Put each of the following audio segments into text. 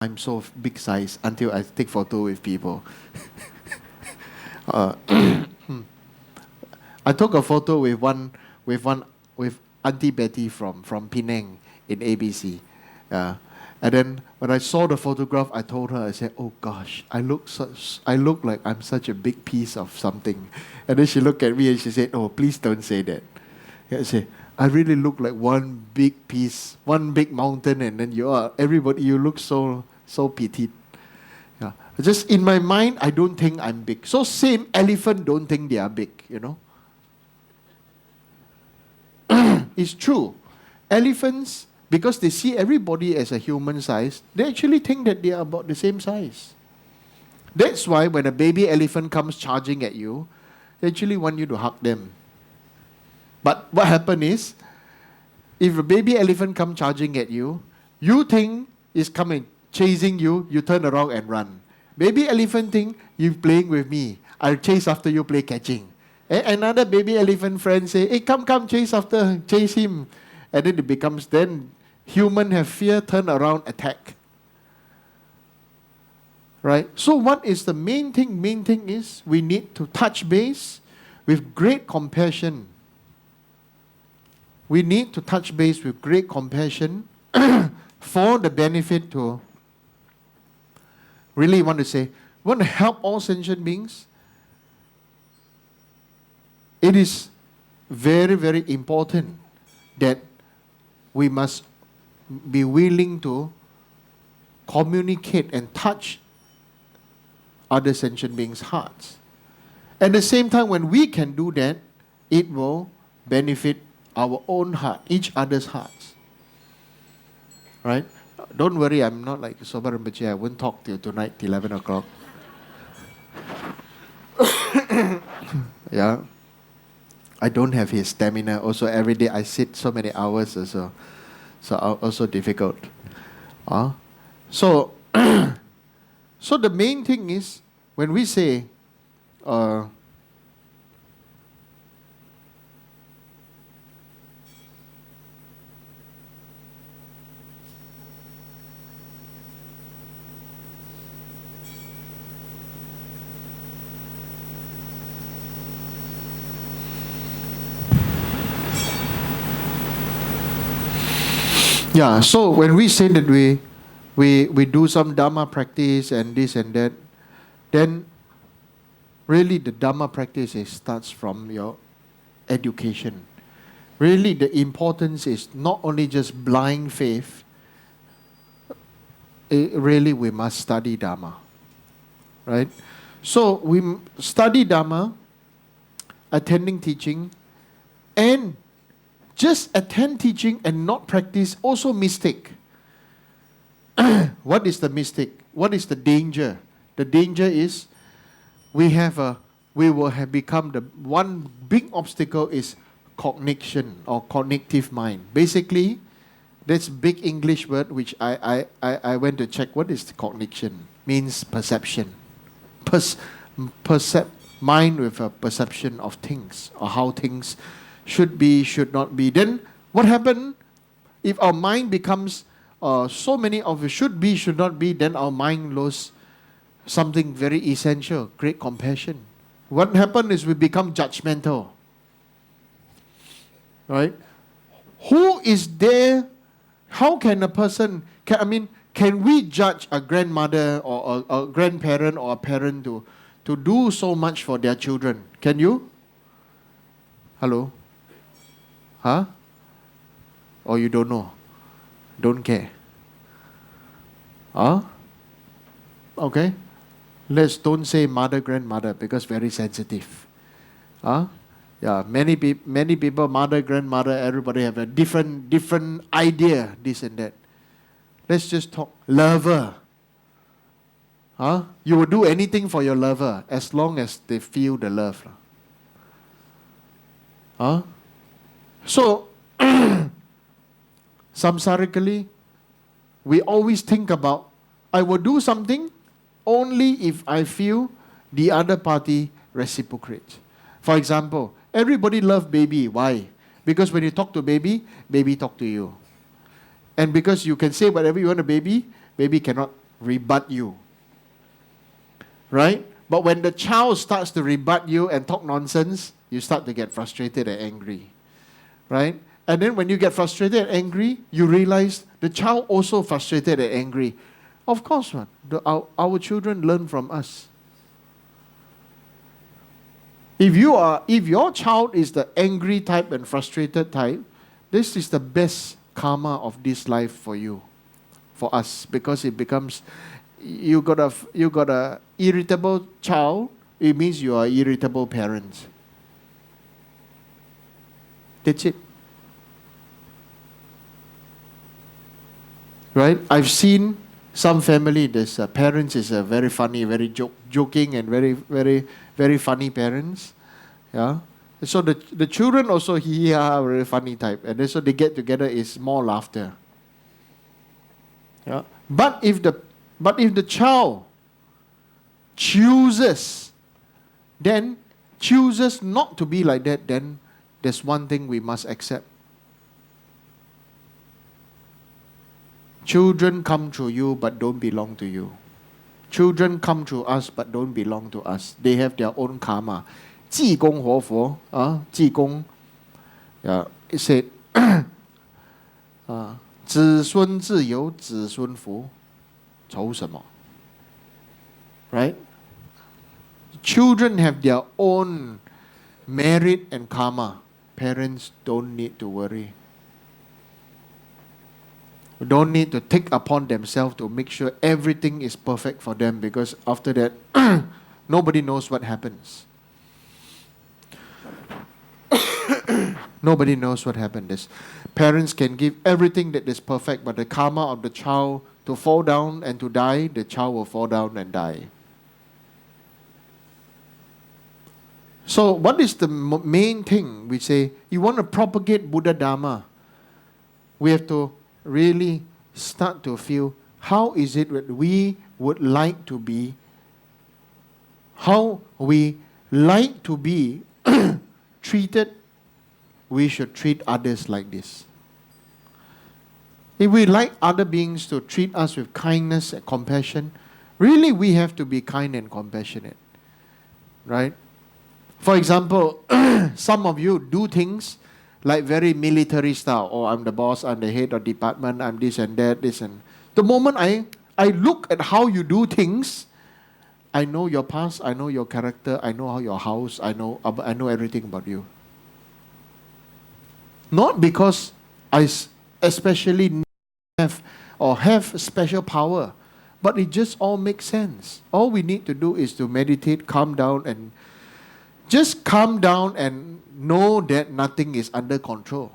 I'm so big size until I take photo with people. uh, I took a photo with one with Auntie Betty from Penang in ABC. And then when I saw the photograph, I told her, I said, "Oh gosh, I look like I'm such a big piece of something." And then she looked at me and she said, "Oh, please don't say that." I said, "I really look like one big piece, one big mountain, and then you look so petite." Yeah. Just in my mind, I don't think I'm big. So same elephant don't think they are big, It's true. Elephants, because they see everybody as a human size, they actually think that they are about the same size. That's why when a baby elephant comes charging at you, they actually want you to hug them. But what happens is, if a baby elephant comes charging at you, you think it's coming, chasing you, you turn around and run. Baby elephant think, you're playing with me. I'll chase after you, play catching. Another baby elephant friend say, hey, come, chase him. And then it becomes, then human have fear, turn around, attack. Right? So what is the main thing? Main thing is we need to touch base with great compassion. We need to touch base with great compassion for the benefit to really want to help all sentient beings. It is very, very important that we must be willing to communicate and touch other sentient beings' hearts. At the same time, when we can do that, it will benefit our own heart, each other's hearts. Right? Don't worry, I'm not like Soba Rinpoche. I won't talk till tonight, 11 o'clock. Yeah. I don't have his stamina. Also, every day I sit so many hours also. So also difficult. So the main thing is, when we say, so when we say that we do some Dharma practice and this and that, then really the Dharma practice starts from your education. Really the importance is not only just blind faith, really we must study Dharma. Right? So we study Dharma, attending teaching, and just attend teaching and not practice, also mistake. What is the mistake? What is the danger? The danger is we will have become the one big obstacle is cognition or cognitive mind. Basically, that's big English word which I went to check. What is the cognition? Means perception. Mind with a perception of things or how things should be, should not be. Then what happens if our mind becomes so many of it should be, should not be, then our mind loses something very essential, great compassion. What happens is we become judgmental. Right? Who is there? How can a person, can we judge a grandmother or a grandparent or a parent to do so much for their children? Can you? Hello? Huh? Or you don't know? Don't care? Okay. Let's don't say mother, grandmother, because very sensitive. Yeah, many people, mother, grandmother, everybody have a different idea, this and that. Let's just talk lover. You will do anything for your lover as long as they feel the love. So, samsarically, we always think about, I will do something only if I feel the other party reciprocates. For example, everybody loves baby. Why? Because when you talk to baby talk to you. And because you can say whatever you want to baby cannot rebut you. Right? But when the child starts to rebut you and talk nonsense, you start to get frustrated and angry. Right? And then when you get frustrated and angry, you realize the child also frustrated and angry. Of course, man. Our children learn from us. If your child is the angry type and frustrated type, this is the best karma of this life for you, for us, because it becomes you got a irritable child. It means you are irritable parents. That's it. Right? I've seen some family. There's parents is a very funny, very joking, and very, very, very funny parents. Yeah. So the children also are very funny type, and then so they get together is more laughter. Yeah. But if the child chooses not to be like that, then there's one thing we must accept. Children come through you but don't belong to you. Children come through us but don't belong to us. They have their own karma. 济公活佛, 济公, yeah, it said, 子孙自有子孙福, 愁什么? Right? Children have their own merit and karma. Parents don't need to worry. Don't need to take upon themselves to make sure everything is perfect for them, because after that, nobody knows what happens. Nobody knows what happens. Parents can give everything that is perfect, but the karma of the child to fall down and to die, the child will fall down and die. So what is the main thing? We say, you want to propagate Buddha Dharma, we have to really start to feel, how is it that we would like to be, how we like to be treated. We should treat others like this. If we like other beings to treat us with kindness and compassion, really we have to be kind and compassionate. Right? For example, some of you do things like very military style. Oh, I'm the boss, I'm the head of department, I'm this and that, this and... The moment I look at how you do things, I know your past, I know your character, I know how your house, I know everything about you. Not because I especially have special power, but it just all makes sense. All we need to do is to meditate, calm down, and just calm down and know that nothing is under control.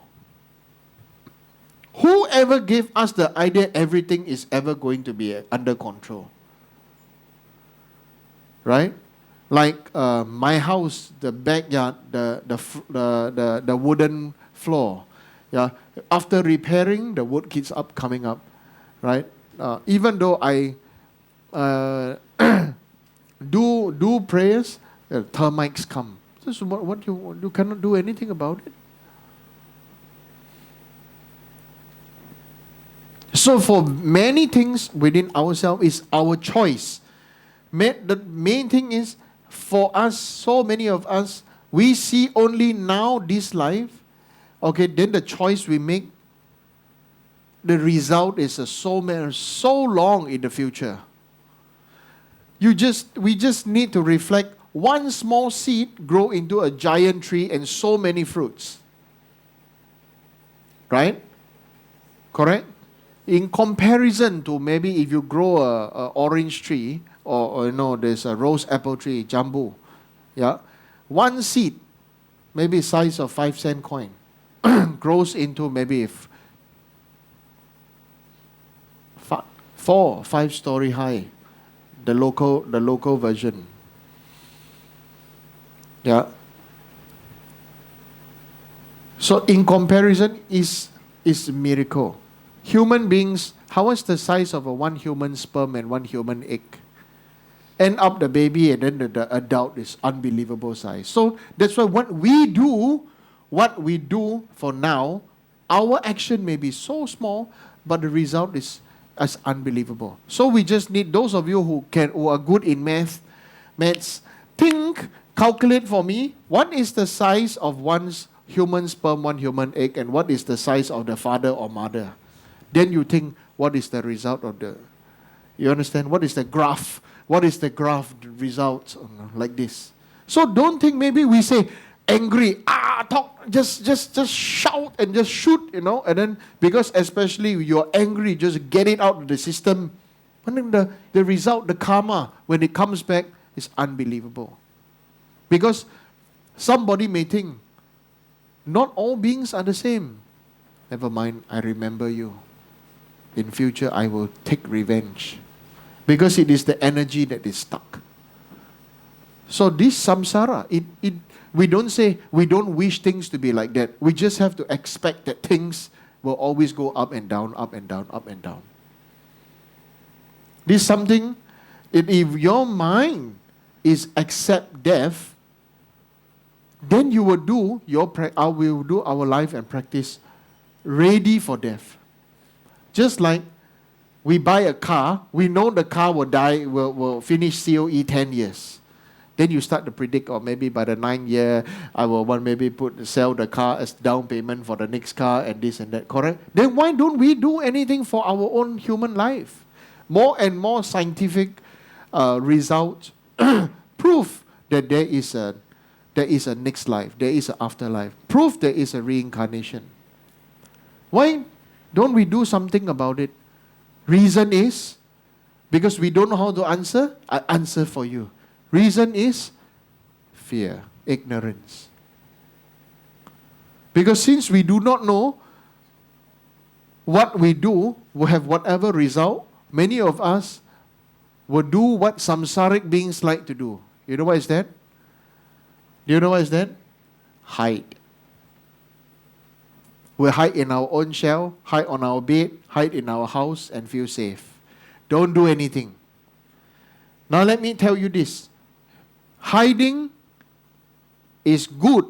Whoever gave us the idea everything is ever going to be under control? Right? Like my house, the backyard, the wooden floor. Yeah. After repairing, the wood keeps coming up. Right? Even though I do prayers, termites come. This is what you cannot do anything about it. So for many things within ourselves is our choice. The main thing is, for us, so many of us, we see only now this life. Okay, then the choice we make, the result is so long in the future. We just need to reflect. One small seed grow into a giant tree and so many fruits. Right? Correct? In comparison to maybe if you grow a orange tree or there's a rose apple tree, jambu. Yeah? One seed, maybe size of 5-cent coin, grows into maybe 4 or 5-story high. The local version. Yeah. So in comparison is a miracle. Human beings, how is the size of one human sperm and one human egg? End up the baby and then the adult is unbelievable size. So that's why what we do for now, our action may be so small, but the result is That's unbelievable. So we just need those of you who are good in maths, calculate for me, what is the size of one's human sperm, one human egg, and what is the size of the father or mother? Then you think, what is the result of you understand? What is the graph? What is the graph result like this? So don't think maybe we say angry, talk, just shout and just shoot, and then because especially you're angry, just get it out of the system. And then the result, the karma, when it comes back, is unbelievable. Because somebody may think, not all beings are the same. Never mind, I remember you. In future, I will take revenge. Because it is the energy that is stuck. So this samsara, we don't say, we don't wish things to be like that. We just have to expect that things will always go up and down, up and down, up and down. This is something, if your mind is accept death, then you will do our life and practice ready for death. Just like we buy a car, we know the car will die, will finish COE 10 years. Then you start to predict, or maybe by the 9th year, I will want maybe sell the car as down payment for the next car and this and that, correct? Then why don't we do anything for our own human life? More and more scientific results prove that there is a next life, there is an afterlife. Proof there is a reincarnation. Why don't we do something about it? Reason is, because we don't know how to answer, I answer for you. Reason is fear, ignorance. Because since we do not know what we do will have whatever result, many of us will do what samsaric beings like to do. You know what is that? Do you know what is that? Hide. We'll hide in our own shell, hide on our bed, hide in our house and feel safe. Don't do anything. Now let me tell you this. Hiding is good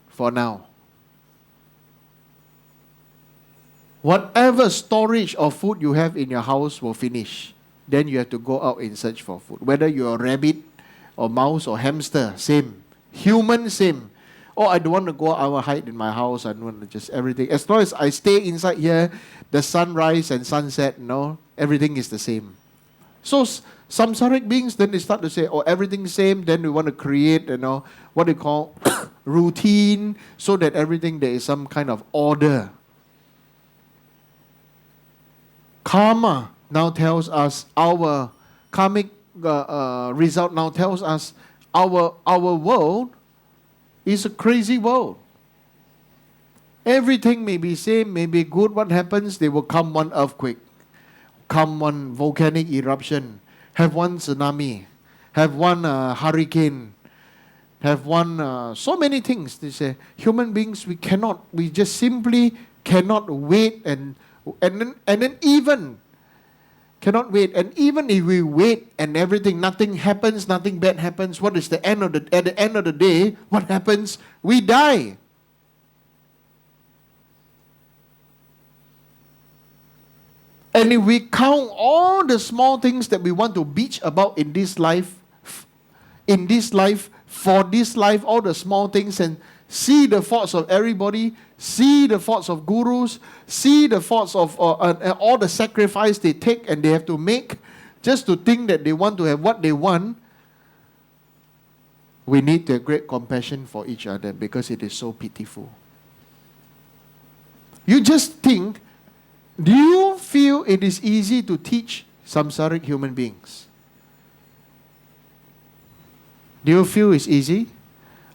for now. Whatever storage of food you have in your house will finish. Then you have to go out in search for food. Whether you're a rabbit or mouse or hamster, same. Human, same. Oh, I don't want to go out, I will hide in my house, I don't want to just everything. As long as I stay inside here, the sunrise and sunset, everything is the same. So samsaric beings, then they start to say, oh, everything's same, then we want to create, what they call routine, so that everything, there is some kind of order. Karma now tells us, our karmic result now tells us, our world is a crazy world. Everything may be same, may be good. What happens? There will come one earthquake, come one volcanic eruption, have one tsunami, have one hurricane, have one so many things. They say human beings, we just simply cannot wait and then even cannot wait. And even if we wait and everything, nothing happens, nothing bad happens, what is at the end of the day, what happens? We die. And if we count all the small things that we want to bitch about in this life, for this life, all the small things, and see the faults of everybody, see the faults of gurus, see the faults of all the sacrifice they take and they have to make just to think that they want to have what they want. We need to have great compassion for each other because it is so pitiful. You just think, do you feel it is easy to teach samsaric human beings? Do you feel it's easy?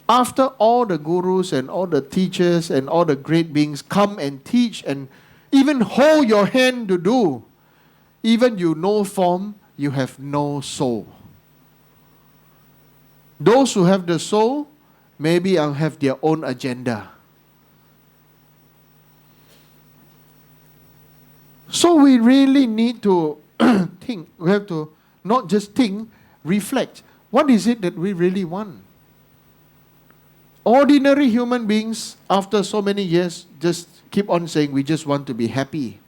After all the gurus and all the teachers and all the great beings come and teach and even hold your hand to do, even you know form, you have no soul. Those who have the soul, maybe have their own agenda. So we really need to think. We have to not just think, reflect. What is it that we really want? Ordinary human beings, after so many years, just keep on saying we just want to be happy.